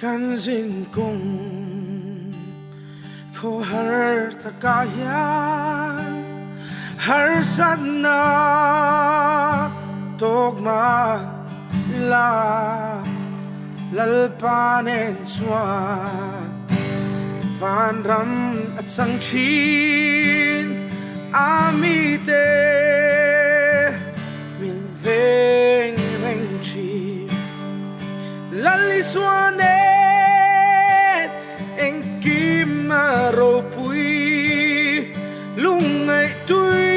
kan zin kong ko har takayan har sana togma la lalpanen swan van ram at sang chin amite min veng reng chi laliswanet eng kimaro pui lungai tui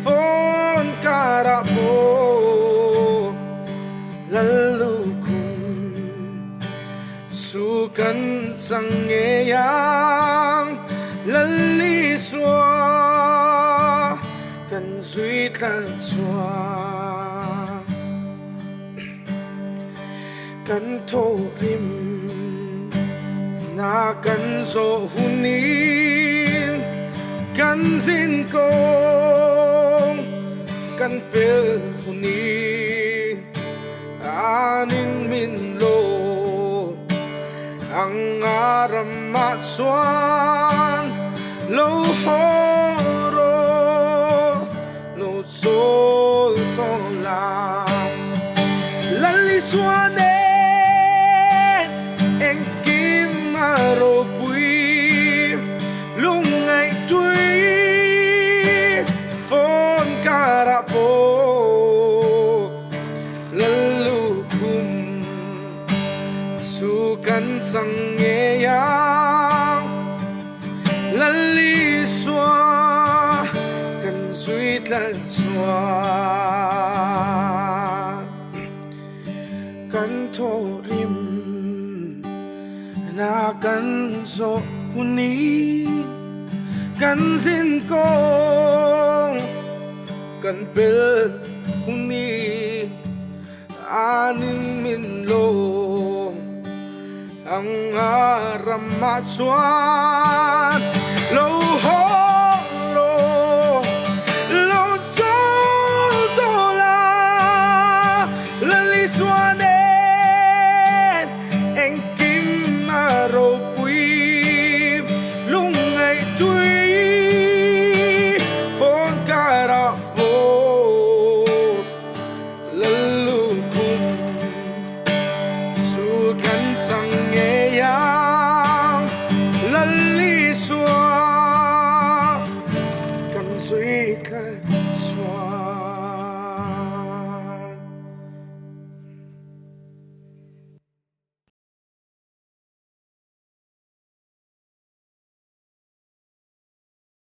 fon karapo lalu kung sukan sangeyang laliswa kan sweet lan swa kan torim na kan so hunin kan zin kong kan pel hunin anin min lo ang aram at swan lo horo lo sol to lang laliswane eng kimaro pui lungai tui fon karapo lalu kum sukan sangeyang laliswa kan sweet lan swa kan torim na kan so hunin kan zin kong kan pel hunin anin min lo ang aramat swan lo horo lo sol tola laliswa